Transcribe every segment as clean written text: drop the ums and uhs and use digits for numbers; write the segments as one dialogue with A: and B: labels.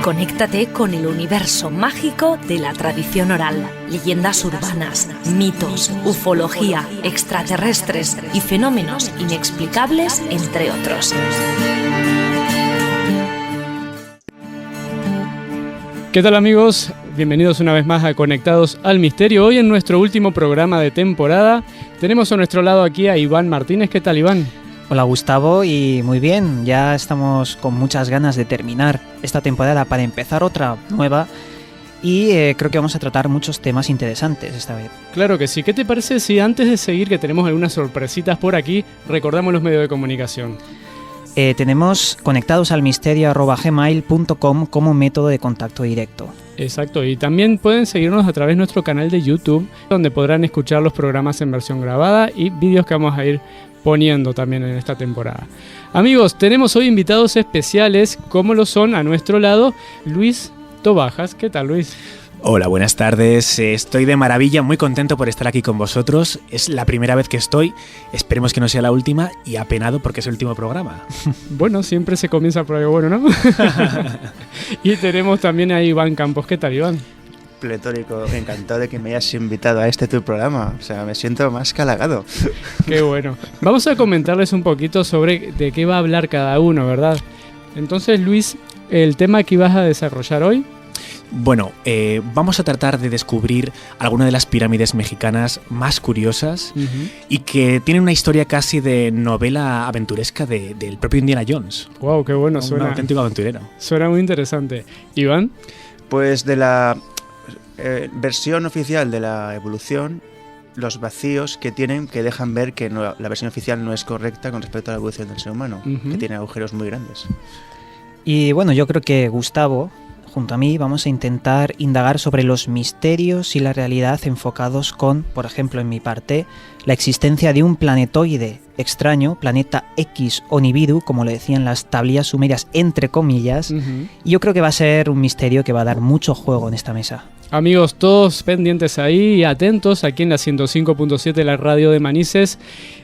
A: Conéctate con el universo mágico de la tradición oral, leyendas urbanas, mitos, ufología, extraterrestres y fenómenos inexplicables, entre otros.
B: ¿Qué tal, amigos? Bienvenidos una vez más a Conectados al Misterio. Hoy en nuestro último programa de temporada tenemos a nuestro lado aquí a Iván Martínez. ¿Qué tal, Iván?
C: Hola, Gustavo, y muy bien, ya estamos con muchas ganas de terminar esta temporada para empezar otra nueva y creo que vamos a tratar muchos temas interesantes esta vez.
B: Claro que sí. ¿Qué te parece si antes de seguir, que tenemos algunas sorpresitas por aquí, recordamos los medios de comunicación?
C: Tenemos conectadosalmisterio@gmail.com como método de contacto directo.
B: Exacto, y también pueden seguirnos a través de nuestro canal de YouTube, donde podrán escuchar los programas en versión grabada y vídeos que vamos a ir poniendo también en esta temporada. Amigos, tenemos hoy invitados especiales, como lo son a nuestro lado Luis Tobajas. ¿Qué tal, Luis?
D: Hola, buenas tardes. Estoy de maravilla, muy contento por estar aquí con vosotros. Es la primera vez que estoy, esperemos que no sea la última, y apenado porque es el último programa.
B: Bueno, siempre se comienza por algo bueno, ¿no? Y tenemos también a Iván Campos. ¿Qué tal, Iván?
E: Pletórico, encantado de que me hayas invitado a tu programa. O sea, me siento más que halagado.
B: Qué bueno. Vamos a comentarles un poquito sobre de qué va a hablar cada uno, ¿verdad? Entonces, Luis, el tema que ibas a desarrollar hoy.
D: Bueno, vamos a tratar de descubrir algunas de las pirámides mexicanas más curiosas y que tienen una historia casi de novela aventuresca del propio Indiana Jones.
B: Wow, qué bueno, suena.
D: Un auténtico aventurero.
B: Suena muy interesante. Iván.
E: Pues de la versión oficial de la evolución, los vacíos que tienen, que dejan ver que la versión oficial no es correcta con respecto a la evolución del ser humano, que tiene agujeros muy grandes.
C: Y bueno, yo creo que Gustavo, junto a mí, vamos a intentar indagar sobre los misterios y la realidad enfocados con, por ejemplo, en mi parte, la existencia de un planetoide extraño, planeta X o Nibiru, como le decían las tablillas sumerias, entre comillas, y yo creo que va a ser un misterio que va a dar mucho juego en esta mesa.
B: Amigos, todos pendientes ahí y atentos aquí en la 105.7, la radio de Manises.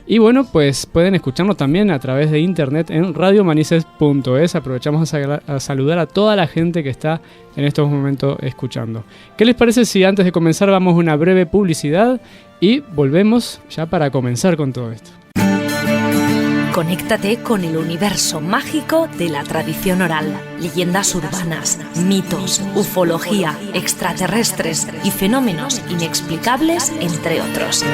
B: Y bueno, pues pueden escucharnos también a través de internet en radiomanises.es. Aprovechamos a saludar a toda la gente que está en estos momentos escuchando. ¿Qué les parece si antes de comenzar vamos a una breve publicidad y volvemos ya para comenzar con todo esto?
A: Conéctate con el universo mágico de la tradición oral, leyendas urbanas, mitos, ufología, extraterrestres y fenómenos inexplicables, entre otros.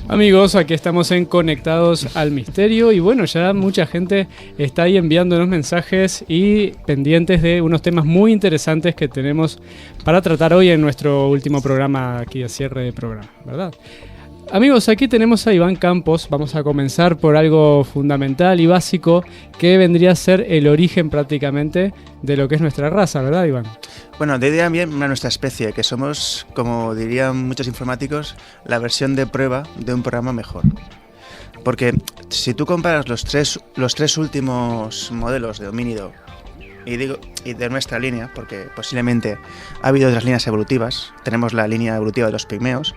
B: Amigos, aquí estamos en Conectados al Misterio y bueno, ya mucha gente está ahí enviándonos mensajes y pendientes de unos temas muy interesantes que tenemos para tratar hoy en nuestro último programa aquí de cierre de programa, ¿verdad? Amigos, aquí tenemos a Iván Campos. Vamos a comenzar por algo fundamental y básico que vendría a ser el origen prácticamente de lo que es nuestra raza, ¿verdad, Iván?
E: Bueno, de idea bien a nuestra especie, que somos, como dirían muchos informáticos, la versión de prueba de un programa mejor. Porque si tú comparas los tres últimos modelos de homínido y de nuestra línea, porque posiblemente ha habido otras líneas evolutivas, tenemos la línea evolutiva de los pigmeos,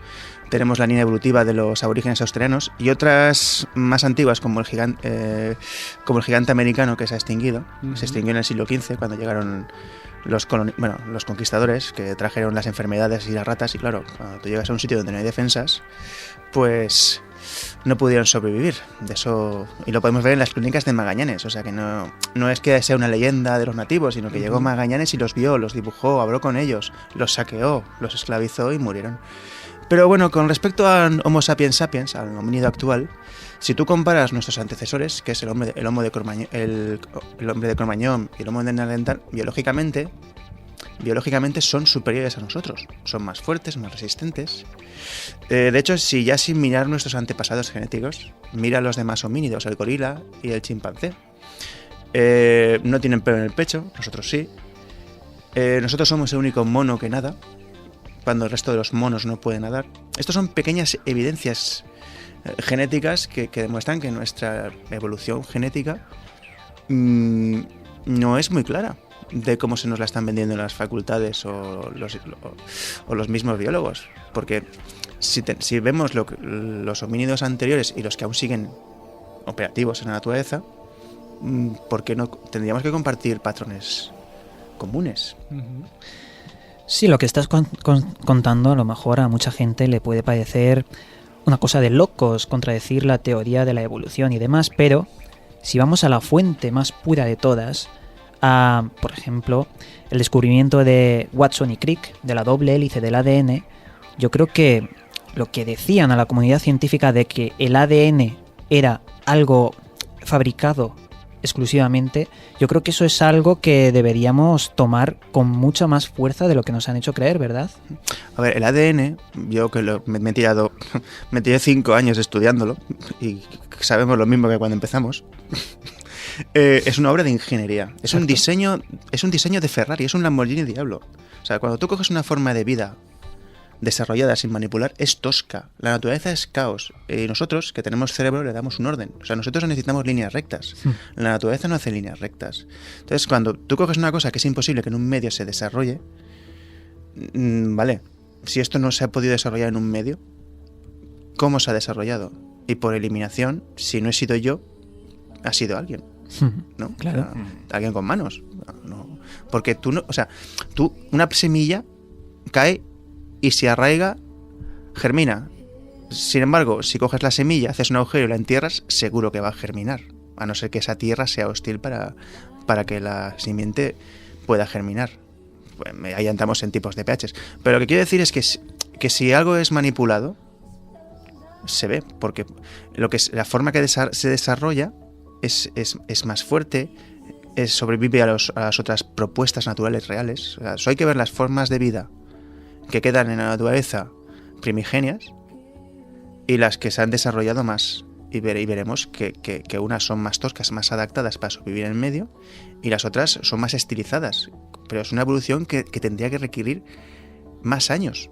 E: tenemos la línea evolutiva de los aborígenes australianos y otras más antiguas como el gigante americano que se ha extinguido. Se extinguió en el siglo XV cuando llegaron los conquistadores que trajeron las enfermedades y las ratas, y claro, cuando tú llegas a un sitio donde no hay defensas, pues no pudieron sobrevivir. De eso, y lo podemos ver en las crónicas de Magallanes, o sea que no es que sea una leyenda de los nativos, sino que llegó Magallanes y los vio, los dibujó, habló con ellos, los saqueó, los esclavizó y murieron. Pero bueno, con respecto a Homo sapiens sapiens, al homínido actual, si tú comparas nuestros antecesores, que es el hombre de Cro-Magnon y el Homo de Neandertal, biológicamente son superiores a nosotros, son más fuertes, más resistentes. De hecho, si ya sin mirar nuestros antepasados genéticos, mira los demás homínidos, el gorila y el chimpancé. No tienen pelo en el pecho, nosotros sí. Nosotros somos el único mono que nada, cuando el resto de los monos no pueden nadar. Estas son pequeñas evidencias genéticas que demuestran que nuestra evolución genética no es muy clara de cómo se nos la están vendiendo en las facultades o los mismos biólogos. Porque si vemos los homínidos anteriores y los que aún siguen operativos en la naturaleza, porque no tendríamos que compartir patrones comunes.
C: Sí, lo que estás contando a lo mejor a mucha gente le puede parecer una cosa de locos, contradecir la teoría de la evolución y demás, pero si vamos a la fuente más pura de todas, a, por ejemplo, el descubrimiento de Watson y Crick de la doble hélice del ADN, yo creo que lo que decían a la comunidad científica de que el ADN era algo fabricado exclusivamente, yo creo que eso es algo que deberíamos tomar con mucha más fuerza de lo que nos han hecho creer, ¿verdad?
E: A ver, el ADN, yo que me tiré 5 años estudiándolo y sabemos lo mismo que cuando empezamos. Es una obra de ingeniería, es un diseño de Ferrari, es un Lamborghini Diablo. O sea, cuando tú coges una forma de vida desarrollada sin manipular, es tosca. La naturaleza es caos. Y nosotros, que tenemos cerebro, le damos un orden. O sea, nosotros necesitamos líneas rectas. La naturaleza no hace líneas rectas. Entonces, cuando tú coges una cosa que es imposible que en un medio se desarrolle, vale, si esto no se ha podido desarrollar en un medio, ¿cómo se ha desarrollado? Y por eliminación, si no he sido yo, ha sido alguien. ¿No?
C: Claro.
E: Alguien con manos. No. Porque tú no, o sea, una semilla cae y si arraiga, germina. Sin embargo, si coges la semilla, haces un agujero y la entierras, seguro que va a germinar. A no ser que esa tierra sea hostil para que la simiente pueda germinar. Pues ahí entramos en tipos de pHs. Pero lo que quiero decir es que si algo es manipulado, se ve. Porque la forma que se desarrolla es más fuerte, sobrevive a las otras propuestas naturales reales. O sea, hay que ver las formas de vida que quedan en la naturaleza primigenias y las que se han desarrollado más. Y veremos que unas son más toscas, más adaptadas para sobrevivir en el medio, y las otras son más estilizadas. Pero es una evolución que tendría que requerir más años.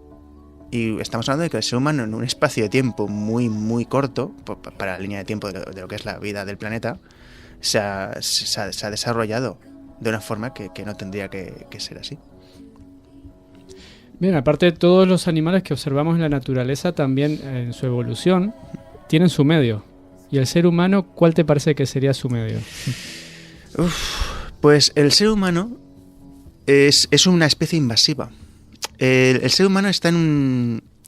E: Y estamos hablando de que el ser humano, en un espacio de tiempo muy, muy corto, para la línea de tiempo de lo que es la vida del planeta, se ha desarrollado de una forma que no tendría que ser así.
B: Bien, aparte de todos los animales que observamos en la naturaleza, también en su evolución, tienen su medio. ¿Y el ser humano, cuál te parece que sería su medio?
E: Pues el ser humano es una especie invasiva. El ser humano está la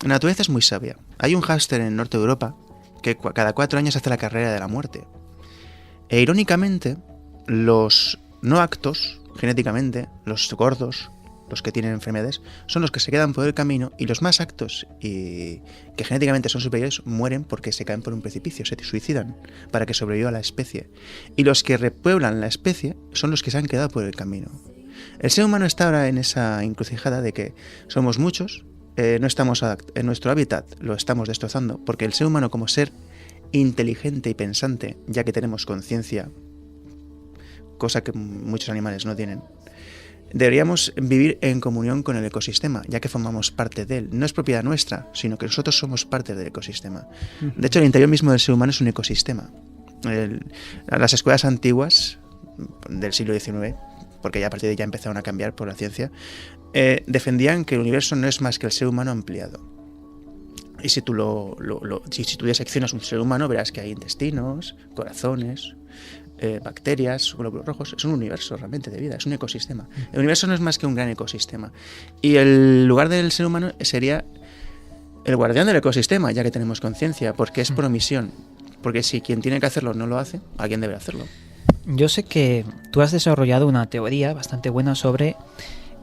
E: naturaleza es muy sabia. Hay un hámster en el norte de Europa que cada 4 años hace la carrera de la muerte. E irónicamente, los no actos, genéticamente, los gordos, los que tienen enfermedades, son los que se quedan por el camino, y los más actos y que genéticamente son superiores mueren porque se caen por un precipicio, se suicidan para que sobreviva la especie. Y los que repueblan la especie son los que se han quedado por el camino. El ser humano está ahora en esa encrucijada de que somos muchos, no estamos en nuestro hábitat, lo estamos destrozando, porque el ser humano, como ser inteligente y pensante, ya que tenemos conciencia, cosa que muchos animales no tienen, deberíamos vivir en comunión con el ecosistema, ya que formamos parte de él. No es propiedad nuestra, sino que nosotros somos parte del ecosistema. De hecho, el interior mismo del ser humano es un ecosistema. Las escuelas antiguas del siglo XIX, porque ya a partir de ahí ya empezaron a cambiar por la ciencia, defendían que el universo no es más que el ser humano ampliado. Y si tú si tú diseccionas un ser humano, verás que hay intestinos, corazones, bacterias, glóbulos rojos. Es un universo realmente de vida, es un ecosistema. El universo no es más que un gran ecosistema. Y el lugar del ser humano sería el guardián del ecosistema, ya que tenemos conciencia, porque es por omisión. Porque si quien tiene que hacerlo no lo hace, alguien debe hacerlo.
C: Yo sé que tú has desarrollado una teoría bastante buena sobre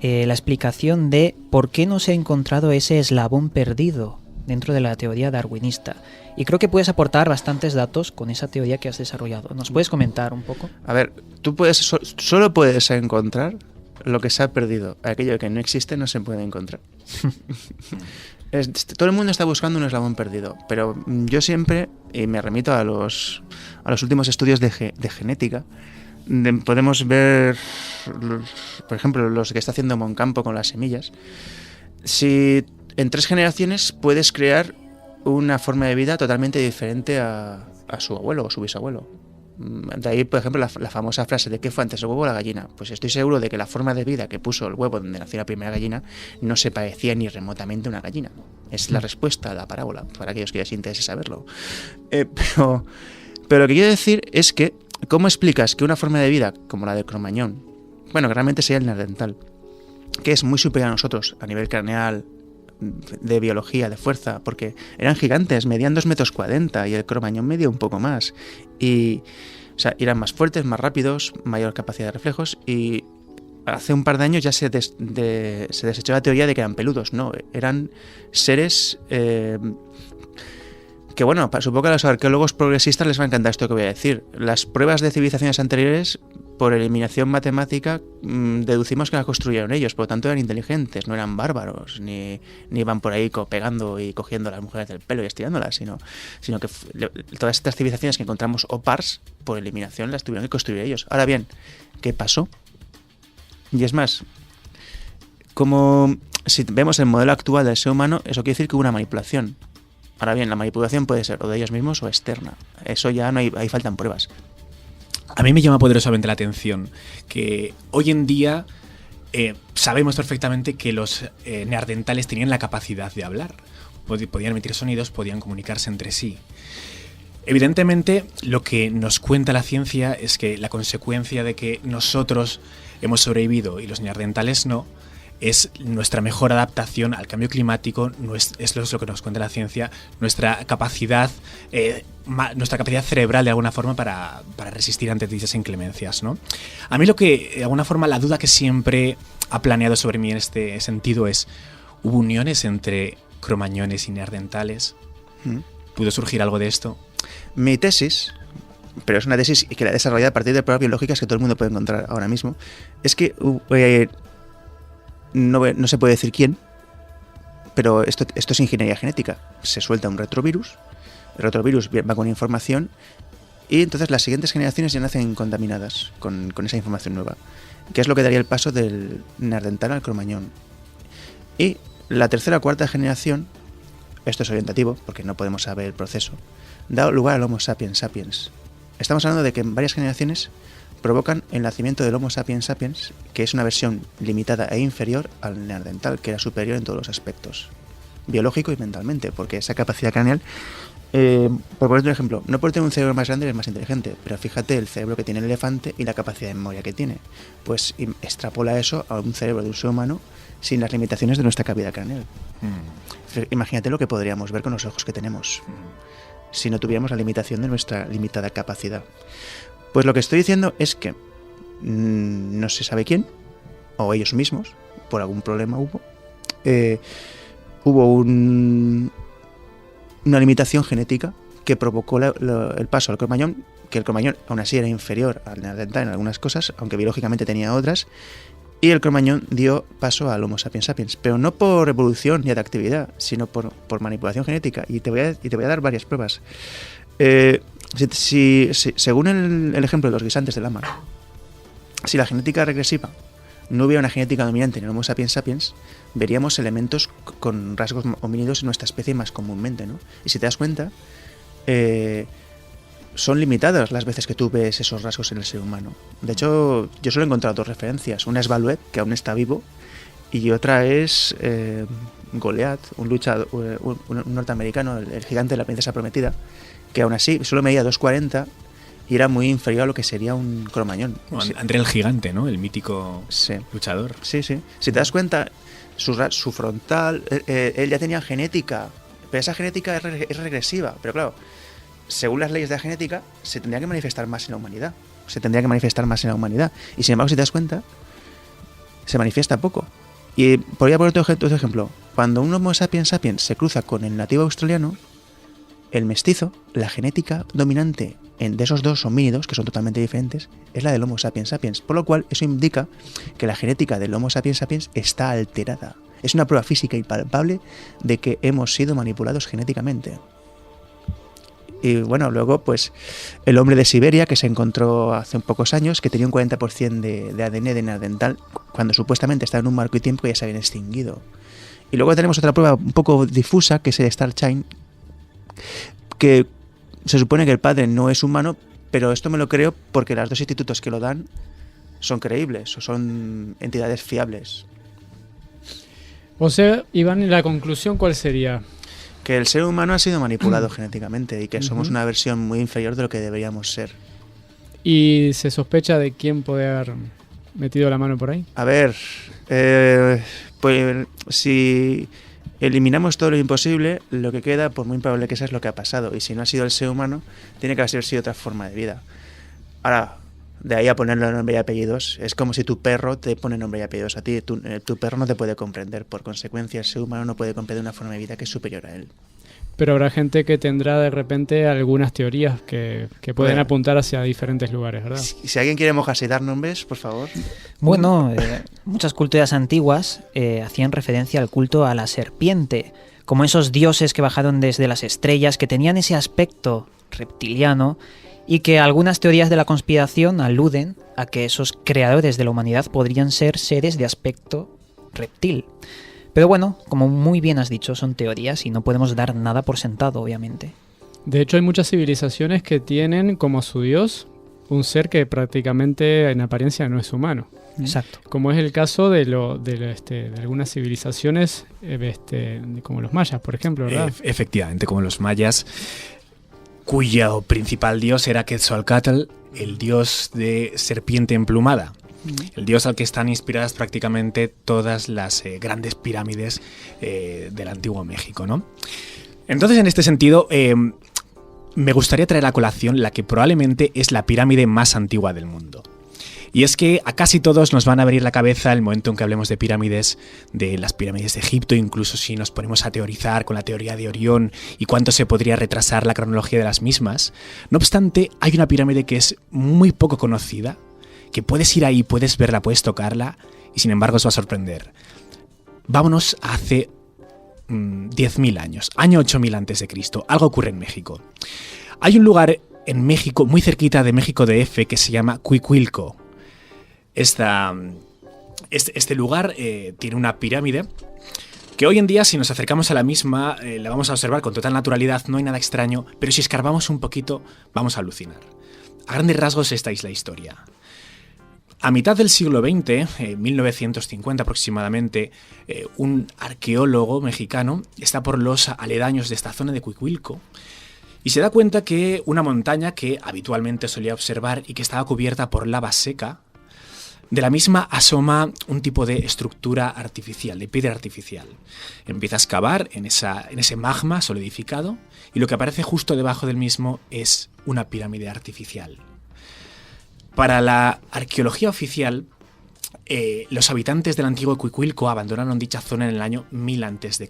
C: la explicación de por qué no se ha encontrado ese eslabón perdido dentro de la teoría darwinista. Y creo que puedes aportar bastantes datos con esa teoría que has desarrollado. ¿Nos puedes comentar un poco?
E: A ver, tú solo puedes encontrar lo que se ha perdido. Aquello que no existe no se puede encontrar. Todo el mundo está buscando un eslabón perdido, pero yo siempre, y me remito a los últimos estudios de genética, podemos ver, por ejemplo, los que está haciendo Moncampo con las semillas. Si en 3 generaciones puedes crear una forma de vida totalmente diferente a su abuelo o su bisabuelo. De ahí, por ejemplo, la famosa frase de ¿qué fue antes, el huevo o la gallina? Pues estoy seguro de que la forma de vida que puso el huevo donde nació la primera gallina no se parecía ni remotamente a una gallina. Es la respuesta a la parábola, para aquellos que les interese saberlo. Pero lo que quiero decir es que ¿Cómo explicas que una forma de vida como la del Cro-Magnon, bueno, que realmente sería el neandertal, que es muy superior a nosotros a nivel craneal, de biología, de fuerza, porque eran gigantes, medían 2,40 m y el Cro-Magnon medía un poco más, y o sea, eran más fuertes, más rápidos, mayor capacidad de reflejos, y hace un par de años ya se desechó la teoría de que eran peludos. No, eran seres que, bueno, supongo que a los arqueólogos progresistas les va a encantar esto que voy a decir. Las pruebas de civilizaciones anteriores, por eliminación matemática, deducimos que las construyeron ellos, por lo tanto eran inteligentes, no eran bárbaros, ni iban por ahí pegando y cogiendo a las mujeres del pelo y estirándolas, sino que todas estas civilizaciones que encontramos opars, por eliminación las tuvieron que construir ellos. Ahora bien, ¿qué pasó? Y es más, como si vemos el modelo actual del ser humano, eso quiere decir que hubo una manipulación. Ahora bien, la manipulación puede ser o de ellos mismos o externa. Eso ya no hay, ahí faltan pruebas.
D: A mí me llama poderosamente la atención que hoy en día sabemos perfectamente que los neandertales tenían la capacidad de hablar. Podían emitir sonidos, podían comunicarse entre sí. Evidentemente, lo que nos cuenta la ciencia es que la consecuencia de que nosotros hemos sobrevivido y los neandertales no, es nuestra mejor adaptación al cambio climático, es lo que nos cuenta la ciencia, nuestra capacidad cerebral de alguna forma para resistir ante dichas inclemencias, ¿no? A mí de alguna forma, la duda que siempre ha planeado sobre mí en este sentido es, ¿hubo uniones entre cromañones y neandertales? ¿Pudo surgir algo de esto?
E: Mi tesis, pero es una tesis que la he desarrollado a partir de pruebas biológicas que todo el mundo puede encontrar ahora mismo, es que no se puede decir quién, pero esto es ingeniería genética. Se suelta un retrovirus, el retrovirus va con información y entonces las siguientes generaciones ya nacen contaminadas con esa información nueva, que es lo que daría el paso del neandertal al Cro-Magnon. Y la tercera o cuarta generación, esto es orientativo porque no podemos saber el proceso, da lugar al Homo sapiens sapiens. Estamos hablando de que en varias generaciones provocan el nacimiento del Homo sapiens sapiens, que es una versión limitada e inferior al neandertal, que era superior en todos los aspectos, biológico y mentalmente, porque esa capacidad craneal, por poner un ejemplo, no por tener un cerebro más grande es más inteligente, pero fíjate el cerebro que tiene el elefante y la capacidad de memoria que tiene, pues extrapola eso a un cerebro de un ser humano sin las limitaciones de nuestra cavidad craneal. Imagínate lo que podríamos ver con los ojos que tenemos si no tuviéramos la limitación de nuestra limitada capacidad. Pues lo que estoy diciendo es que no se sabe quién, o ellos mismos, por algún problema hubo una limitación genética que provocó el paso al Cro-Magnon, que el Cro-Magnon aún así era inferior al neandertal en algunas cosas, aunque biológicamente tenía otras, y el Cro-Magnon dio paso al Homo sapiens sapiens, pero no por evolución ni adaptividad, sino por manipulación genética, y te voy a dar varias pruebas. Según el ejemplo de los guisantes de lama, si la genética regresiva no hubiera una genética dominante en el Homo sapiens sapiens, veríamos elementos con rasgos homínidos en nuestra especie más comúnmente, ¿no? Y si te das cuenta, son limitadas las veces que tú ves esos rasgos en el ser humano. De hecho, yo solo he encontrado dos referencias. Una es Valuet, que aún está vivo, y otra es Goliath, un luchador, un norteamericano, el gigante de la princesa prometida, que aún así solo medía 2,40 y era muy inferior a lo que sería un Cro-Magnon.
D: Bueno, André el Gigante, ¿no? El mítico luchador.
E: Sí, sí. Si te das cuenta, su frontal, él ya tenía genética, pero esa genética es regresiva. Pero claro, según las leyes de la genética, se tendría que manifestar más en la humanidad. Y sin embargo, si te das cuenta, se manifiesta poco. Y podría poner otro ejemplo. Cuando un Homo sapiens sapiens se cruza con el nativo australiano, el mestizo, la genética dominante de esos dos homínidos, que son totalmente diferentes, es la del Homo sapiens sapiens. Por lo cual, eso indica que la genética del Homo sapiens sapiens está alterada. Es una prueba física y palpable de que hemos sido manipulados genéticamente. Y bueno, luego pues el hombre de Siberia, que se encontró hace pocos años, que tenía un 40% de ADN de neandertal, cuando supuestamente estaba en un marco y tiempo que ya se habían extinguido. Y luego tenemos otra prueba un poco difusa, que es el Star Chain, que se supone que el padre no es humano, pero esto me lo creo porque los dos institutos que lo dan son creíbles o son entidades fiables.
B: O sea, Iván, la conclusión, ¿cuál sería?
E: Que el ser humano ha sido manipulado genéticamente y que somos una versión muy inferior de lo que deberíamos ser.
B: ¿Y se sospecha de quién puede haber metido la mano por ahí?
E: A ver, pues si eliminamos todo lo imposible, lo que queda, pues muy probable que sea es lo que ha pasado. Y si no ha sido el ser humano, tiene que haber sido otra forma de vida. Ahora, de ahí a ponerle nombre y apellidos, es como si tu perro te pone nombre y apellidos a ti. Tu perro no te puede comprender. Por consecuencia, el ser humano no puede comprender una forma de vida que es superior a él.
B: Pero habrá gente que tendrá de repente algunas teorías que pueden
E: Bueno,
B: apuntar hacia diferentes lugares, ¿verdad?
E: Si alguien quiere mojarse y dar nombres, por favor.
C: Bueno, muchas culturas antiguas hacían referencia al culto a la serpiente, como esos dioses que bajaron desde las estrellas, que tenían ese aspecto reptiliano y que algunas teorías de la conspiración aluden a que esos creadores de la humanidad podrían ser seres de aspecto reptil. Pero bueno, como muy bien has dicho, son teorías y no podemos dar nada por sentado, obviamente.
B: De hecho, hay muchas civilizaciones que tienen como su dios un ser que prácticamente en apariencia no es humano.
C: Exacto.
B: Como es el caso de algunas civilizaciones como los mayas, por ejemplo, ¿verdad?
D: Efectivamente, como los mayas, cuyo principal dios era Quetzalcóatl, el dios de serpiente emplumada. El dios al que están inspiradas prácticamente todas las grandes pirámides del antiguo México, ¿no? Entonces, en este sentido, me gustaría traer a colación la que probablemente es la pirámide más antigua del mundo. Y es que a casi todos nos van a abrir la cabeza el momento en que hablemos de las pirámides de Egipto, incluso si nos ponemos a teorizar con la teoría de Orión y cuánto se podría retrasar la cronología de las mismas. No obstante, hay una pirámide que es muy poco conocida, que puedes ir ahí, puedes verla, puedes tocarla, y sin embargo os va a sorprender. Vámonos a hace 10.000 años, año 8000 a.C. Algo ocurre en México. Hay un lugar en México, muy cerquita de México DF, que se llama Cuicuilco. Este lugar tiene una pirámide que hoy en día, si nos acercamos a la misma, la vamos a observar con total naturalidad, no hay nada extraño, pero si escarbamos un poquito, vamos a alucinar. A grandes rasgos, esta es la historia. A mitad del siglo XX, 1950 aproximadamente, un arqueólogo mexicano está por los aledaños de esta zona de Cuicuilco y se da cuenta que una montaña que habitualmente solía observar y que estaba cubierta por lava seca, de la misma asoma un tipo de estructura artificial, de piedra artificial. Empieza a excavar en ese magma solidificado y lo que aparece justo debajo del mismo es una pirámide artificial. Para la arqueología oficial, los habitantes del antiguo Cuicuilco abandonaron dicha zona en el año 1000 a.C.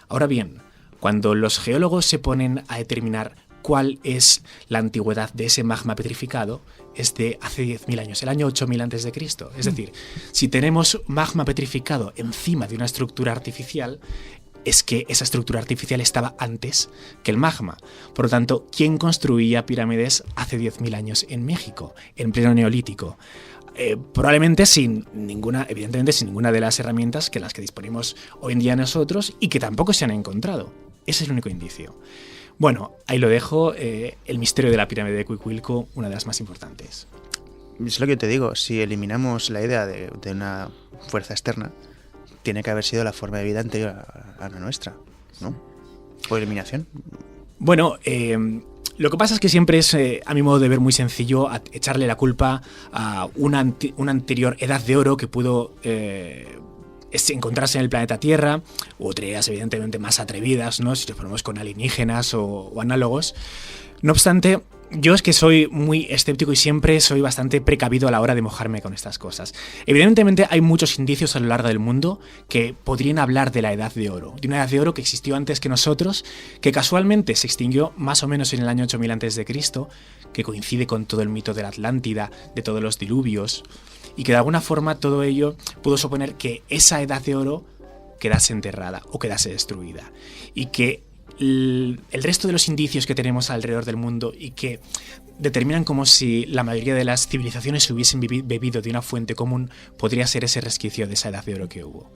D: Ahora bien, cuando los geólogos se ponen a determinar cuál es la antigüedad de ese magma petrificado, es de hace 10.000 años, el año 8000 a.C. Es decir, si tenemos magma petrificado encima de una estructura artificial, es que esa estructura artificial estaba antes que el magma. Por lo tanto, ¿quién construía pirámides hace 10.000 años en México, en pleno neolítico? Probablemente evidentemente sin ninguna de las herramientas que las que disponemos hoy en día nosotros y que tampoco se han encontrado. Ese es el único indicio. Bueno, ahí lo dejo, el misterio de la pirámide de Cuicuilco, una de las más importantes.
E: Es lo que te digo, si eliminamos la idea de una fuerza externa, tiene que haber sido la forma de vida anterior a la nuestra, ¿no? Por eliminación. Bueno,
D: lo que pasa es que siempre es, a mi modo de ver, muy sencillo echarle la culpa a una anterior edad de oro que pudo encontrarse en el planeta Tierra, u otras evidentemente más atrevidas, ¿no? Si nos ponemos con alienígenas o análogos. No obstante, yo es que soy muy escéptico y siempre soy bastante precavido a la hora de mojarme con estas cosas. Evidentemente hay muchos indicios a lo largo del mundo que podrían hablar de la Edad de Oro, de una Edad de Oro que existió antes que nosotros, que casualmente se extinguió más o menos en el año 8000 a.C., que coincide con todo el mito de la Atlántida, de todos los diluvios, y que de alguna forma todo ello pudo suponer que esa Edad de Oro quedase enterrada o quedase destruida, y que el resto de los indicios que tenemos alrededor del mundo y que determinan como si la mayoría de las civilizaciones hubiesen bebido de una fuente común podría ser ese resquicio de esa edad de oro que hubo.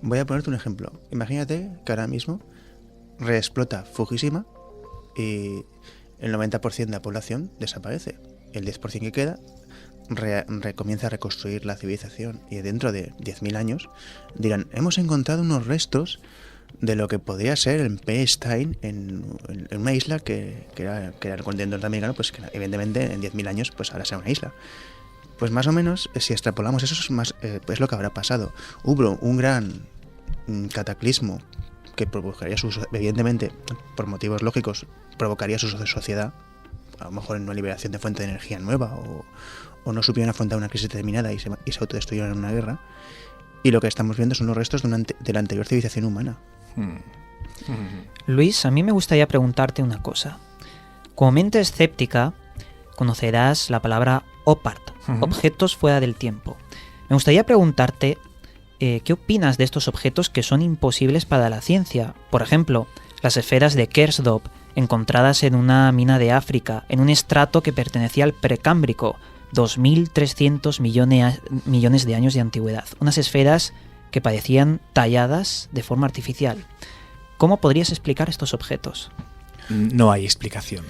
E: Voy a ponerte un ejemplo. Imagínate que ahora mismo reexplota Fukushima y el 90% de la población desaparece. El 10% que queda comienza a reconstruir la civilización y dentro de 10.000 años dirán, hemos encontrado unos restos de lo que podría ser el Stein en una isla que era el continente norteamericano, pues que evidentemente en 10.000 años pues ahora será una isla. Pues más o menos, si extrapolamos eso, es lo que habrá pasado. Hubo un gran cataclismo que provocaría evidentemente, por motivos lógicos, provocaría su sociedad, a lo mejor en una liberación de fuente de energía nueva, o no supieron afrontar una crisis determinada y se autodestruyeron en una guerra. Y lo que estamos viendo son los restos de la anterior civilización humana.
C: Luis, a mí me gustaría preguntarte una cosa. Como mente escéptica, conocerás la palabra OPART, objetos fuera del tiempo. Me gustaría preguntarte ¿qué opinas de estos objetos que son imposibles para la ciencia? Por ejemplo, las esferas de Kersdorp, encontradas en una mina de África, en un estrato que pertenecía al Precámbrico, 2.300 millones de años de antigüedad. Unas esferas que parecían talladas de forma artificial. ¿Cómo podrías explicar estos objetos?
D: No hay explicación.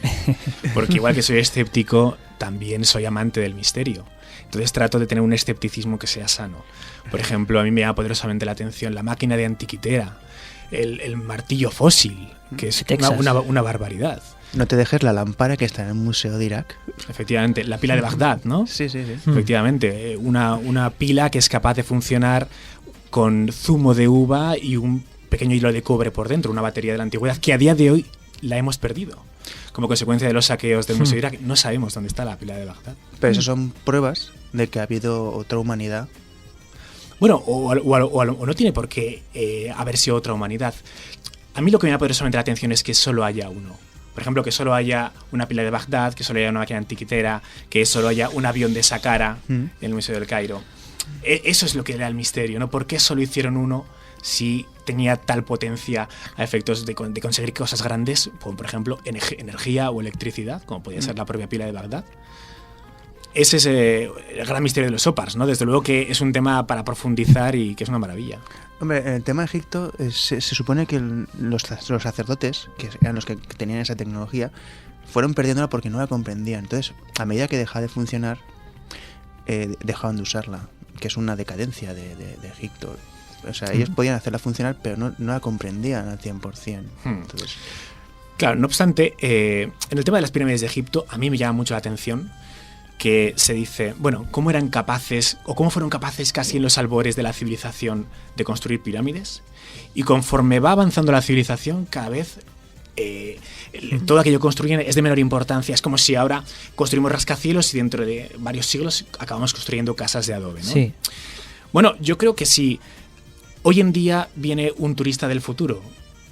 D: Porque igual que soy escéptico, también soy amante del misterio. Entonces trato de tener un escepticismo que sea sano. Por ejemplo, a mí me llama poderosamente la atención la máquina de antiquitera, el martillo fósil, que es una barbaridad.
E: No te dejes la lámpara que está en el Museo de Irak.
D: Efectivamente, la pila de Bagdad, ¿no?
E: Sí.
D: Efectivamente, una pila que es capaz de funcionar con zumo de uva y un pequeño hilo de cobre por dentro, una batería de la antigüedad que a día de hoy la hemos perdido. Como consecuencia de los saqueos del Museo de Irak, no sabemos dónde está la pila de Bagdad.
E: Pero eso son pruebas de que ha habido otra humanidad.
D: Bueno, o no tiene por qué haber sido otra humanidad. A mí lo que me llama poderosamente la atención es que solo haya uno. Por ejemplo, que solo haya una pila de Bagdad, que solo haya una máquina antiquitera, que solo haya un avión de Saqqara en el Museo del Cairo. Eso es lo que era el misterio, ¿no? ¿Por qué solo hicieron uno si tenía tal potencia a efectos de conseguir cosas grandes, como por ejemplo energía o electricidad, como podía ser la propia pila de Bagdad? Ese es el gran misterio de los OPARTs, ¿no? Desde luego que es un tema para profundizar y que es una maravilla.
E: Hombre, en el tema de Egipto se supone que los sacerdotes, que eran los que tenían esa tecnología, fueron perdiéndola porque no la comprendían. Entonces, a medida que dejaba de funcionar, dejaban de usarla, que es una decadencia de Egipto. O sea, ellos podían hacerla funcionar, pero no la comprendían al 100%. Entonces...
D: Claro, no obstante, en el tema de las pirámides de Egipto, a mí me llama mucho la atención que se dice, bueno, ¿cómo eran capaces o cómo fueron capaces casi en los albores de la civilización de construir pirámides? Y conforme va avanzando la civilización, cada vez todo aquello que construyen es de menor importancia. Es como si ahora construimos rascacielos y dentro de varios siglos acabamos construyendo casas de adobe, ¿no?
C: Sí.
D: Bueno, yo creo que si hoy en día viene un turista del futuro,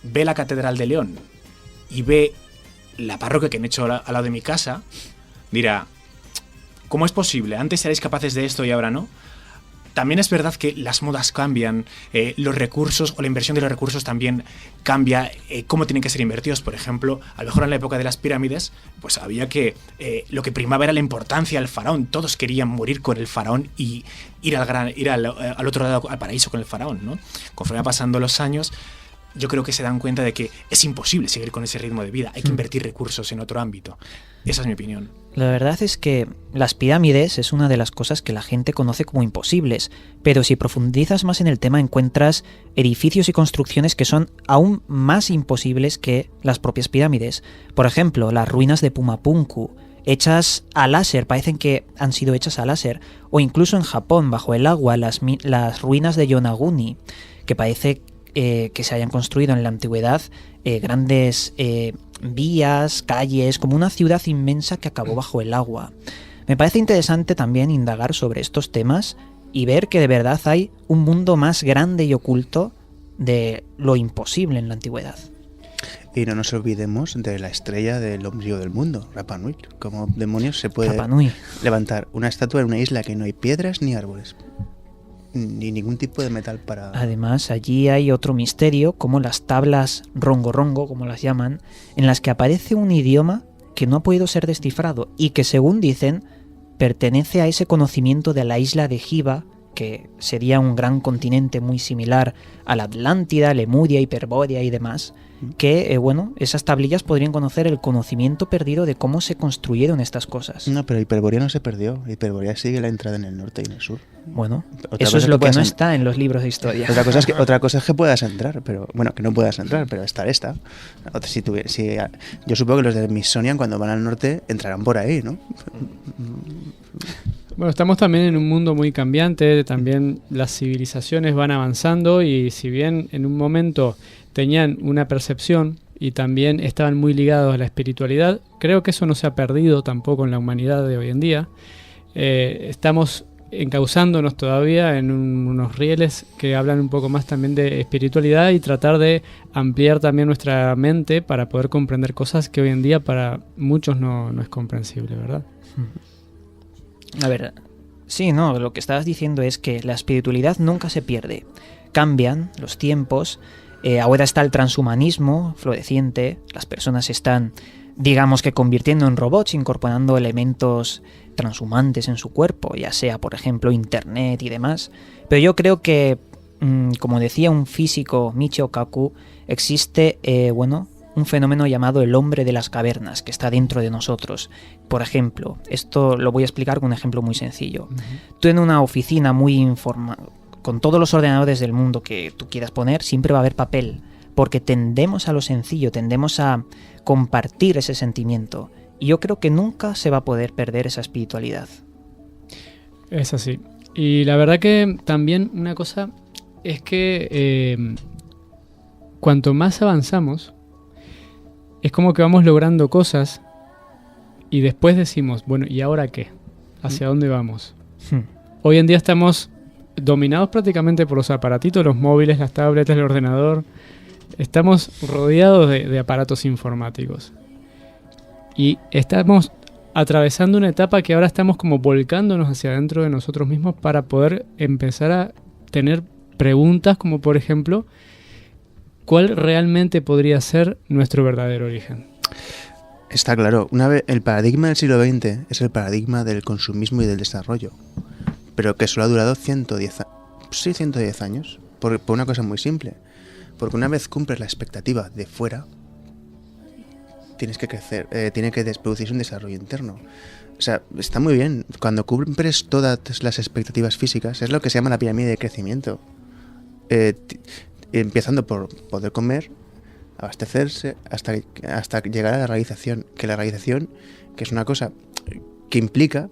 D: ve la Catedral de León y ve la parroquia que han hecho al lado de mi casa, dirá, ¿cómo es posible? Antes erais capaces de esto y ahora no. También es verdad que las modas cambian, los recursos o la inversión de los recursos también cambia, cómo tienen que ser invertidos. Por ejemplo, a lo mejor en la época de las pirámides, pues había que lo que primaba era la importancia del faraón. Todos querían morir con el faraón y ir al otro lado, al paraíso con el faraón, ¿no? Conforme va pasando los años, yo creo que se dan cuenta de que es imposible seguir con ese ritmo de vida. Hay que invertir recursos en otro ámbito. Esa es mi opinión.
C: La verdad es que las pirámides es una de las cosas que la gente conoce como imposibles, pero si profundizas más en el tema encuentras edificios y construcciones que son aún más imposibles que las propias pirámides. Por ejemplo, las ruinas de Pumapunku, hechas a láser, parecen que han sido hechas a láser, o incluso en Japón, bajo el agua, las ruinas de Yonaguni, que parece que se hayan construido en la antigüedad grandes vías, calles, como una ciudad inmensa que acabó bajo el agua. Me parece interesante también indagar sobre estos temas y ver que de verdad hay un mundo más grande y oculto de lo imposible en la antigüedad.
E: Y no nos olvidemos de la estrella del ombligo del mundo, Rapa Nui. ¿Cómo demonios se puede levantar una estatua en una isla que no hay piedras ni árboles? Ni ningún tipo de metal para...
C: Además, allí hay otro misterio, como las tablas rongo-rongo, como las llaman, en las que aparece un idioma que no ha podido ser descifrado y que, según dicen, pertenece a ese conocimiento de la isla de Giva que sería un gran continente muy similar a la Atlántida, Lemuria, Hiperbórea y demás, que, esas tablillas podrían conocer el conocimiento perdido de cómo se construyeron estas cosas.
E: No, pero Hiperbórea no se perdió. Hiperbórea sigue la entrada en el norte y en el sur.
C: Bueno,
E: Otra
C: eso
E: cosa
C: es lo que no
E: puedas
C: está en los libros de historia.
E: Otra cosa es que puedas entrar, pero bueno, que no puedas entrar, pero estar está. Yo supongo que los de Smithsonian cuando van al norte entrarán por ahí, ¿no?
B: Bueno, estamos también en un mundo muy cambiante, también las civilizaciones van avanzando y si bien en un momento tenían una percepción y también estaban muy ligados a la espiritualidad, creo que eso no se ha perdido tampoco en la humanidad de hoy en día. Estamos encauzándonos todavía en unos rieles que hablan un poco más también de espiritualidad y tratar de ampliar también nuestra mente para poder comprender cosas que hoy en día para muchos no es comprensible, ¿verdad?
C: A ver, sí, no, lo que estabas diciendo es que la espiritualidad nunca se pierde. Cambian los tiempos, ahora está el transhumanismo floreciente, las personas se están, digamos que convirtiendo en robots, incorporando elementos transhumantes en su cuerpo, ya sea, por ejemplo, internet y demás. Pero yo creo que, como decía un físico, Michio Kaku, existe, un fenómeno llamado el hombre de las cavernas, que está dentro de nosotros. Por ejemplo, esto lo voy a explicar con un ejemplo muy sencillo. Tú en una oficina con todos los ordenadores del mundo que tú quieras poner, siempre va a haber papel, porque tendemos a lo sencillo, tendemos a compartir ese sentimiento. Y yo creo que nunca se va a poder perder esa espiritualidad.
B: Es así. Y la verdad que también una cosa es que cuanto más avanzamos, es como que vamos logrando cosas y después decimos, bueno, ¿y ahora qué? ¿Hacia dónde vamos? Hoy en día estamos dominados prácticamente por los aparatitos, los móviles, las tablets, el ordenador. Estamos rodeados de aparatos informáticos. Y estamos atravesando una etapa que ahora estamos como volcándonos hacia adentro de nosotros mismos para poder empezar a tener preguntas como, por ejemplo, ¿cuál realmente podría ser nuestro verdadero origen?
E: Está claro. El paradigma del siglo XX es el paradigma del consumismo y del desarrollo, pero que solo ha durado 110 años, por una cosa muy simple. Porque una vez cumples la expectativa de fuera, tienes que crecer, tiene que producirse un desarrollo interno. O sea, está muy bien. Cuando cumples todas las expectativas físicas, es lo que se llama la pirámide de crecimiento. Empezando por poder comer, abastecerse, hasta llegar a la realización. Que la realización, que es una cosa que implica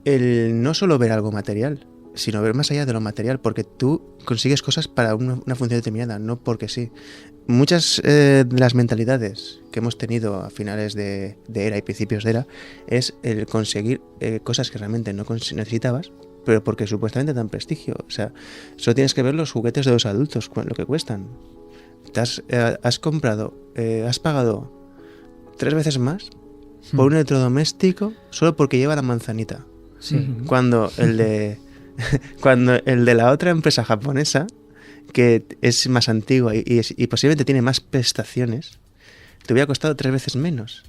E: el no solo ver algo material, sino ver más allá de lo material, porque tú consigues cosas para una función determinada, no porque sí. Muchas de las mentalidades que hemos tenido a finales de era y principios de era es el conseguir cosas que realmente no necesitabas, pero porque supuestamente dan prestigio. O sea, solo tienes que ver los juguetes de los adultos, lo que cuestan. Has pagado 3 veces más por un electrodoméstico solo porque lleva la manzanita.
C: Sí.
E: Cuando el de la otra empresa japonesa, que es más antigua y posiblemente tiene más prestaciones, te hubiera costado 3 veces menos.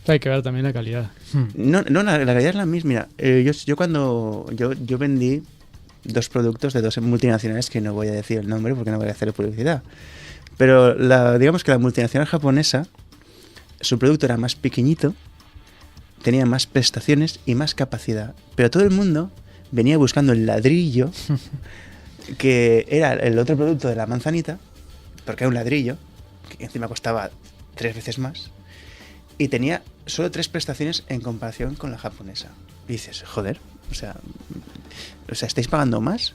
B: Hay que ver también la calidad.
E: No, la calidad es la misma. Mira, yo vendí 2 productos de 2 multinacionales, que no voy a decir el nombre porque no voy a hacer publicidad. Pero digamos que la multinacional japonesa, su producto era más pequeñito, tenía más prestaciones y más capacidad. Pero todo el mundo venía buscando el ladrillo, que era el otro producto de la manzanita, porque era un ladrillo, que encima costaba 3 veces más, y tenía solo 3 prestaciones en comparación con la japonesa. Y dices, joder, o sea, estáis pagando más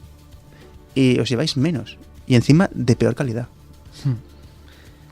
E: y os lleváis menos, y encima de peor calidad.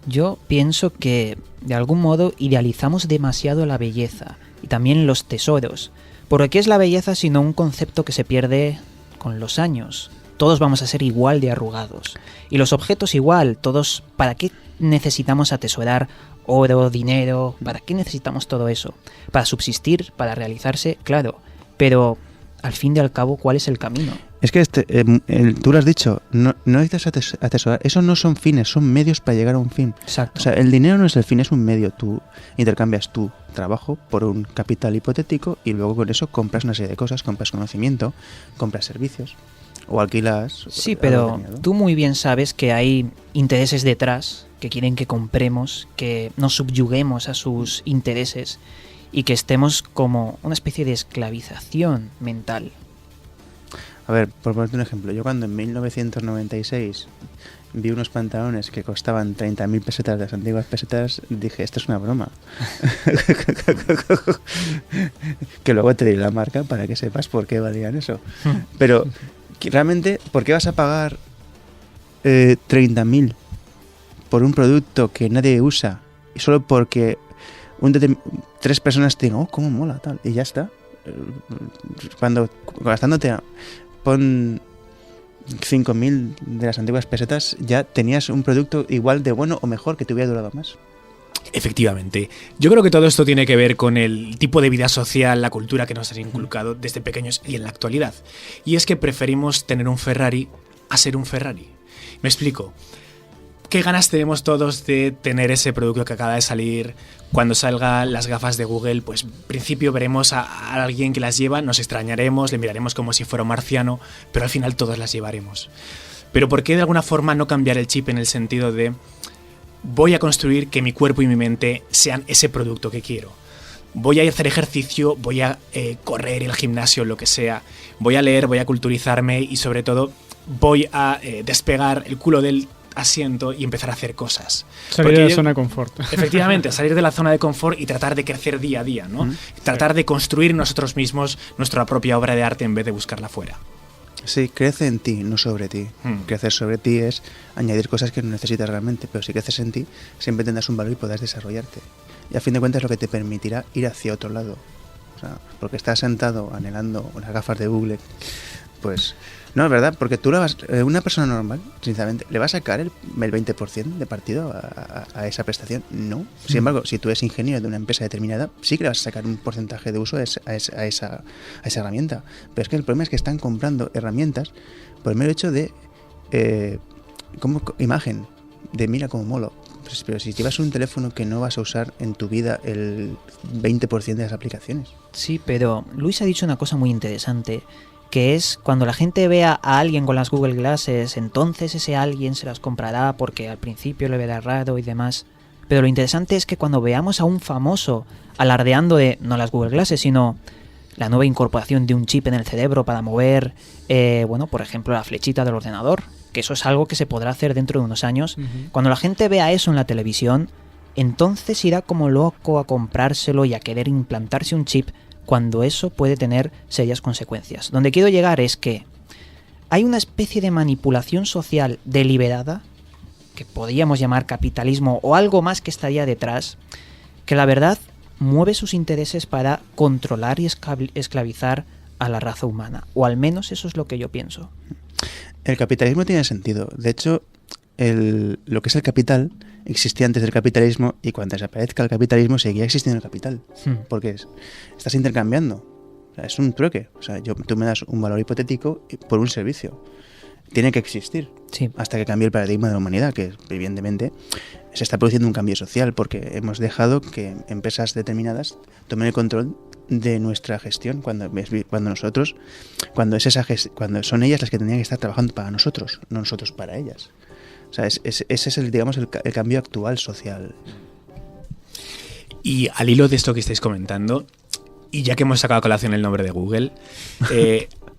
C: Yo pienso que, de algún modo, idealizamos demasiado la belleza y también los tesoros. Porque ¿qué es la belleza sino un concepto que se pierde con los años? Todos vamos a ser igual de arrugados. Y los objetos igual, todos, ¿para qué necesitamos atesorar oro, dinero? ¿Para qué necesitamos todo eso? ¿Para subsistir? ¿Para realizarse? Claro. Pero, al fin y al cabo, ¿cuál es el camino?
E: Es que tú lo has dicho, no necesitas atesorar. Eso no son fines, son medios para llegar a un fin.
C: Exacto.
E: O sea, el dinero no es el fin, es un medio. Tú intercambias tu trabajo por un capital hipotético y luego con eso compras una serie de cosas, compras conocimiento, compras servicios o alquilas.
C: Sí, pero tú muy bien sabes que hay intereses detrás que quieren que compremos, que nos subyuguemos a sus intereses y que estemos como una especie de esclavización mental.
E: A ver, por ponerte un ejemplo, yo cuando en 1996 vi unos pantalones que costaban 30.000 pesetas de las antiguas pesetas, dije, esto es una broma. Que luego te diré la marca para que sepas por qué valían eso. Pero, realmente, ¿por qué vas a pagar 30.000 por un producto que nadie usa? Y solo porque 3 personas te digan, oh, cómo mola, tal, y ya está. Cuando gastándote, pon 5.000 de las antiguas pesetas, ya tenías un producto igual de bueno o mejor que te hubiera durado más.
D: Efectivamente. Yo creo que todo esto tiene que ver con el tipo de vida social, la cultura que nos han inculcado desde pequeños y en la actualidad. Y es que preferimos tener un Ferrari a ser un Ferrari. Me explico. ¿Qué ganas tenemos todos de tener ese producto que acaba de salir? Cuando salgan las gafas de Google, pues en principio veremos a alguien que las lleva, nos extrañaremos, le miraremos como si fuera un marciano, pero al final todos las llevaremos. Pero ¿por qué de alguna forma no cambiar el chip en el sentido de voy a construir que mi cuerpo y mi mente sean ese producto que quiero? Voy a hacer ejercicio, voy a correr, ir al gimnasio, lo que sea. Voy a leer, voy a culturizarme y sobre todo voy a despegar el culo del asiento y empezar a hacer cosas.
B: Salir de la zona de confort.
D: Efectivamente, salir de la zona de confort y tratar de crecer día a día, ¿no? Tratar de construir nosotros mismos nuestra propia obra de arte en vez de buscarla fuera.
E: Sí, crece en ti, no sobre ti. Crecer sobre ti es añadir cosas que no necesitas realmente, pero si creces en ti, siempre tendrás un valor y podrás desarrollarte. Y a fin de cuentas es lo que te permitirá ir hacia otro lado. O sea, porque estás sentado anhelando unas gafas de Google, pues... No, es verdad, porque tú una persona normal, sinceramente, ¿le va a sacar el 20% de partido a esa prestación? No. Sin embargo, si tú eres ingeniero de una empresa determinada, sí que le vas a sacar un porcentaje de uso a esa herramienta. Pero es que el problema es que están comprando herramientas por el mero hecho de como imagen, de mira cómo molo. Pues, pero si llevas un teléfono que no vas a usar en tu vida el 20% de las aplicaciones.
C: Sí, pero Luis ha dicho una cosa muy interesante, que es cuando la gente vea a alguien con las Google Glasses, entonces ese alguien se las comprará porque al principio le verá raro y demás. Pero lo interesante es que cuando veamos a un famoso alardeando de, no las Google Glasses, sino la nueva incorporación de un chip en el cerebro para mover, por ejemplo, la flechita del ordenador, que eso es algo que se podrá hacer dentro de unos años. Cuando la gente vea eso en la televisión, entonces irá como loco a comprárselo y a querer implantarse un chip, cuando eso puede tener serias consecuencias. Donde quiero llegar es que hay una especie de manipulación social deliberada, que podríamos llamar capitalismo o algo más que estaría detrás, que la verdad mueve sus intereses para controlar y esclavizar a la raza humana. O al menos eso es lo que yo pienso.
E: El capitalismo tiene sentido. De hecho, lo que es el capital existía antes del capitalismo y cuando desaparezca el capitalismo seguirá existiendo el capital. Porque estás intercambiando. O sea, es un trueque. O sea, tú me das un valor hipotético por un servicio. Tiene que existir.
C: Sí.
E: Hasta que cambie el paradigma de la humanidad, que evidentemente se está produciendo un cambio social porque hemos dejado que empresas determinadas tomen el control de nuestra gestión cuando son ellas las que tendrían que estar trabajando para nosotros, no nosotros para ellas. O sea, ese es el cambio actual social.
D: Y al hilo de esto que estáis comentando, y ya que hemos sacado a colación el nombre de Google,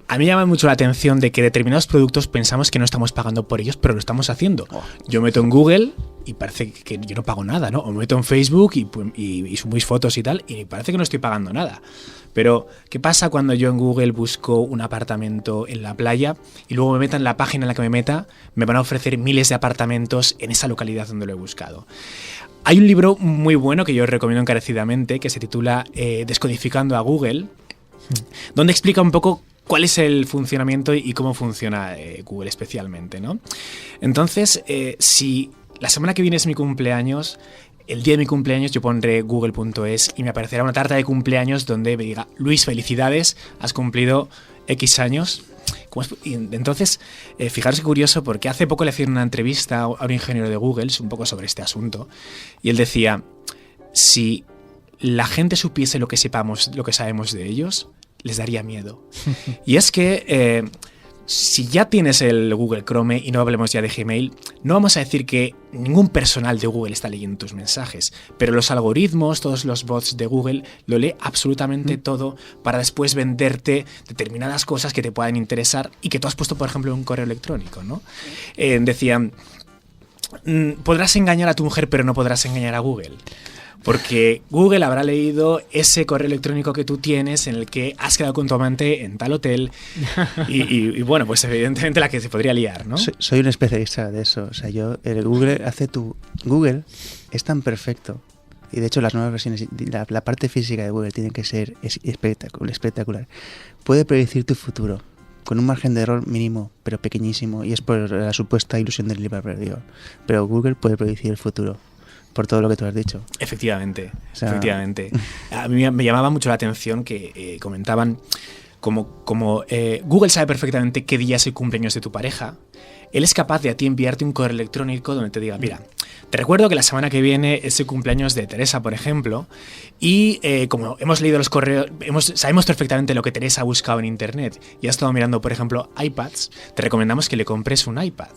D: a mí me llama mucho la atención de que determinados productos pensamos que no estamos pagando por ellos, pero lo estamos haciendo. Yo meto en Google y parece que yo no pago nada, ¿no? O me meto en Facebook y subo mis fotos y tal, y parece que no estoy pagando nada. Pero, ¿qué pasa cuando yo en Google busco un apartamento en la playa y luego me meta en la página en la que me meta, me van a ofrecer miles de apartamentos en esa localidad donde lo he buscado? Hay un libro muy bueno que yo os recomiendo encarecidamente que se titula Descodificando a Google, donde explica un poco cuál es el funcionamiento y cómo funciona Google especialmente, ¿no? Entonces, si la semana que viene es mi cumpleaños, el día de mi cumpleaños yo pondré google.es y me aparecerá una tarta de cumpleaños donde me diga: Luis, felicidades, has cumplido X años. Y entonces, fijaros qué curioso, porque hace poco le hicieron una entrevista a un ingeniero de Google un poco sobre este asunto, y él decía, si la gente supiese lo que sabemos de ellos, les daría miedo. Y es que si ya tienes el Google Chrome, y no hablemos ya de Gmail, no vamos a decir que ningún personal de Google está leyendo tus mensajes, pero los algoritmos, todos los bots de Google, lo lee absolutamente todo para después venderte determinadas cosas que te puedan interesar y que tú has puesto, por ejemplo, en un correo electrónico, ¿no? Decían, podrás engañar a tu mujer, pero no podrás engañar a Google. Porque Google habrá leído ese correo electrónico que tú tienes en el que has quedado con tu amante en tal hotel y bueno, pues evidentemente la que se podría liar, ¿no?
E: Soy un especialista de eso. O sea, Google es tan perfecto. Y de hecho las nuevas versiones, la parte física de Google tiene que ser espectacular. Puede predecir tu futuro con un margen de error mínimo, pero pequeñísimo. Y es por la supuesta ilusión del libre albedrío. Pero Google puede predecir el futuro. Por todo lo que tú has dicho.
D: Efectivamente. A mí me llamaba mucho la atención que comentaban como Google sabe perfectamente qué día es el cumpleaños de tu pareja. Él es capaz de a ti enviarte un correo electrónico donde te diga, mira, te recuerdo que la semana que viene es el cumpleaños de Teresa, por ejemplo, y como hemos leído los correos, sabemos perfectamente lo que Teresa ha buscado en internet y ha estado mirando, por ejemplo, iPads, te recomendamos que le compres un iPad.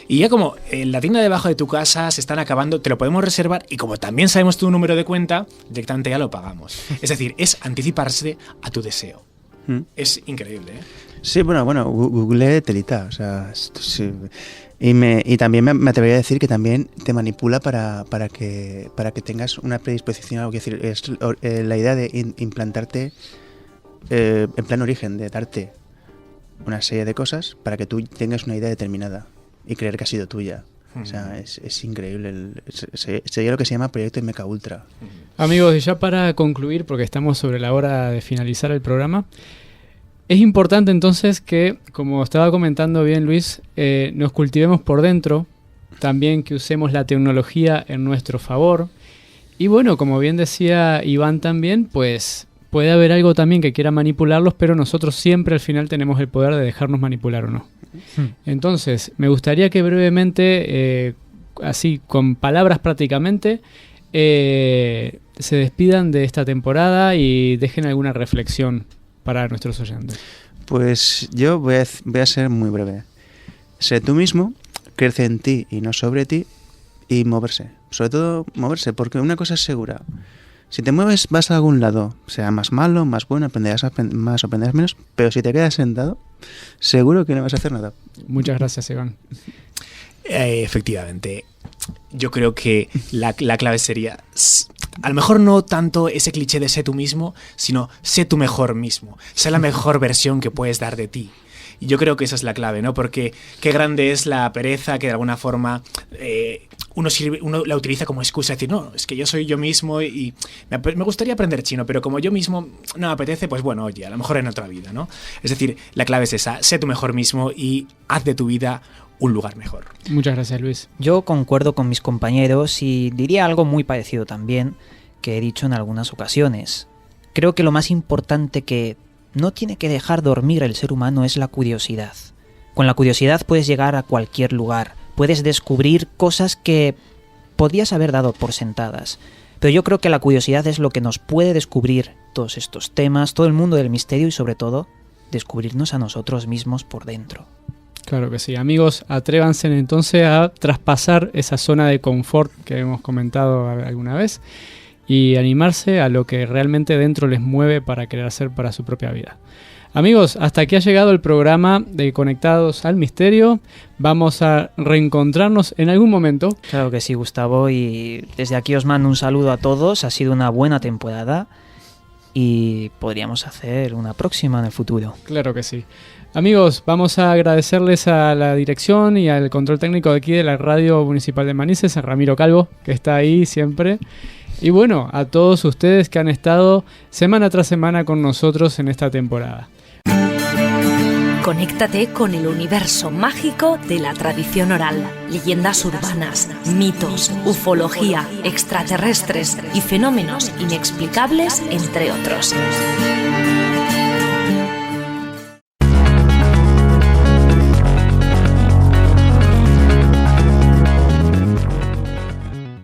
D: Y ya como en la tienda debajo de tu casa se están acabando, te lo podemos reservar y como también sabemos tu número de cuenta, directamente ya lo pagamos. Es decir, es anticiparse a tu deseo. Es increíble, ¿eh?
E: Sí, bueno, Google telita, o sea, sí. Y también me atrevería a decir que también te manipula para que tengas una predisposición a algo. Es decir, es la idea de implantarte en plan origen, de darte una serie de cosas para que tú tengas una idea determinada y creer que ha sido tuya. O sea, es increíble. Sería lo que se llama Proyecto MK Ultra.
B: Amigos, y ya para concluir, porque estamos sobre la hora de finalizar el programa, es importante entonces que, como estaba comentando bien Luis, nos cultivemos por dentro, también que usemos la tecnología en nuestro favor. Y bueno, como bien decía Iván también, pues puede haber algo también que quiera manipularlos, pero nosotros siempre al final tenemos el poder de dejarnos manipular o no. Entonces, me gustaría que brevemente, así con palabras prácticamente, se despidan de esta temporada y dejen alguna reflexión para nuestros oyentes.
E: Pues yo voy a ser muy breve. Sé tú mismo, crece en ti y no sobre ti, y moverse. Sobre todo moverse, porque una cosa es segura. Si te mueves vas a algún lado, sea más malo, más bueno, aprenderás más o aprenderás menos, pero si te quedas sentado, seguro que no vas a hacer nada.
B: Muchas gracias, Iván.
D: Efectivamente. Yo creo que la clave sería, a lo mejor no tanto ese cliché de sé tú mismo, sino sé tu mejor mismo. Sé la mejor versión que puedes dar de ti. Y yo creo que esa es la clave, ¿no? Porque qué grande es la pereza que de alguna forma uno la utiliza como excusa, decir, no, es que yo soy yo mismo y me gustaría aprender chino, pero como yo mismo no me apetece, pues bueno, oye, a lo mejor en otra vida, ¿no? Es decir, la clave es esa, sé tu mejor mismo y haz de tu vida un lugar mejor.
B: Muchas gracias, Luis.
C: Yo concuerdo con mis compañeros y diría algo muy parecido también que he dicho en algunas ocasiones. Creo que lo más importante que no tiene que dejar dormir el ser humano es la curiosidad. Con la curiosidad puedes llegar a cualquier lugar, puedes descubrir cosas que podrías haber dado por sentadas. Pero yo creo que la curiosidad es lo que nos puede descubrir todos estos temas, todo el mundo del misterio y sobre todo descubrirnos a nosotros mismos por dentro.
B: Claro que sí. Amigos, atrévanse entonces a traspasar esa zona de confort que hemos comentado alguna vez y animarse a lo que realmente dentro les mueve para querer hacer para su propia vida. Amigos, hasta aquí ha llegado el programa de Conectados al Misterio. Vamos a reencontrarnos en algún momento.
C: Claro que sí, Gustavo, y desde aquí os mando un saludo a todos. Ha sido una buena temporada y podríamos hacer una próxima en el futuro.
B: Claro que sí. Amigos, vamos a agradecerles a la dirección y al control técnico de aquí de la Radio Municipal de Manises, a Ramiro Calvo, que está ahí siempre. Y bueno, a todos ustedes que han estado semana tras semana con nosotros en esta temporada.
A: Conéctate con el universo mágico de la tradición oral, leyendas urbanas, mitos, ufología, extraterrestres y fenómenos inexplicables, entre otros.